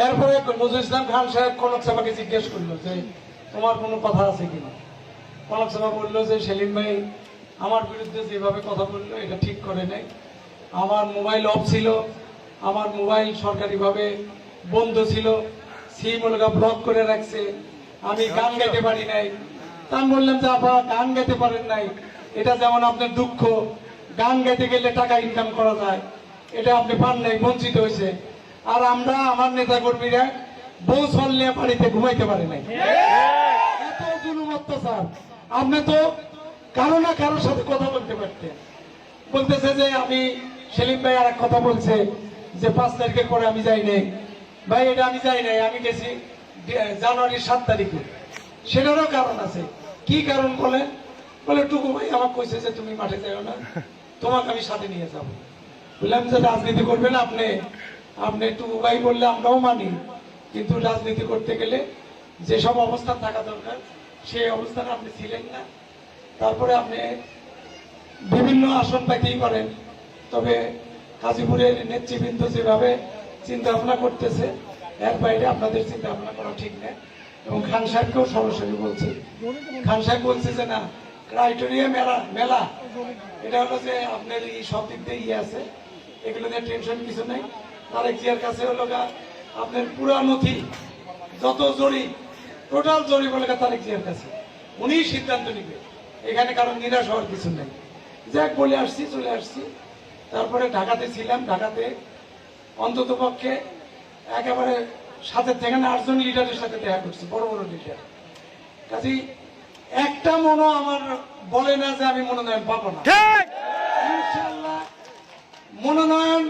এরপরে নজরুল ইসলাম খান সাহেব কনক সাহেবকে জিজ্ঞেস করলো যে তোমার কোনো কথা আছে কিনা। কনক সাহেব বললো যে সেলিম ভাই আমার বিরুদ্ধে যেভাবে কথা বললো এটা ঠিক করে নাই। আমার মোবাইল অফ ছিল, আমার মোবাইল সরকারিভাবে বন্ধ ছিল, সিম ওলগা ব্লক করে রাখছে, আমি গান গাইতে পারি নাই। তা আমি বললাম যে আপা গান গাইতে পারেন নাই এটা যেমন আপনার দুঃখ, গান গাইতে গেলে টাকা ইনকাম করা যায়, এটা আপনি পান নাই, বঞ্চিত হয়েছে। আর আমরা আমার নেতা কর্মীরা বউ ছল নিয়ে বাড়িতে ঘুমাইতে পারে নাই। এত জুলুম অত্যাচার, আপনি তো কারো না কারোর সাথে কথা বলতে পারতেন। বলতেছে যে আমি সেলিম ভাই আর এক কথা বলছে যে 5 তারিখের পরে আমি যাই নাই। ভাই এটা আমি যাই নাই, আমি গেছি জানুয়ারির 7 তারিখে। সেটারও কারণ আছে। কি কারণ বলেন? বলে টুকু ভাই আমাকে কইছে যে তুমি মাঠে যাও না, তোমাকে আমি সাথে নিয়ে যাবো। বললাম যে রাজনীতি করবেন আপনি, আপনি টুকু ভাই বললে আমরাও মানি, কিন্তু রাজনীতি করতে গেলে যেসব অবস্থান থাকা দরকার সেই অবস্থানে আপনি ছিলেন না। তারপরে আপনি বিভিন্ন আসন পাইতেই পারেন, তবে গাজীপুরের নেতৃবৃন্দ যেভাবে চিন্তা ভাবনা করতেছে এর বাইরে আপনাদের চিন্তা ভাবনা করা ঠিক না। এবং খান সাহেবকেও সরাসরি বলছি, খান সাহেব বলছে যে না ক্রাইটেরিয়া মেলা এটা হলো যে আপনার এই সব দিক দিয়ে ইয়ে আছে, এগুলো নিয়ে টেনশন কিছু নাই। তারেক জিয়ার কাছে হলো আপনার পুরা নথি যত জড়ি টোটাল জড়ি বলে তারেক জিয়ার কাছে, উনি সিদ্ধান্ত নিবে, এখানে কারণ নিরাশ হওয়ার কিছু নেই। যাক বলে আসছি, চলে আসছি। তারপরে ঢাকাতে ছিলাম, ঢাকাতে অন্তত পক্ষে একেবারে সাথে থেকে 8 জন লিডারের সাথে দেখা করছি, বড় বড় লিডার। কাজেই একটা মনো আমার বলে না যে আমি মনোনয়ন পাবো না। ইনশাআল্লাহ মনোনয়ন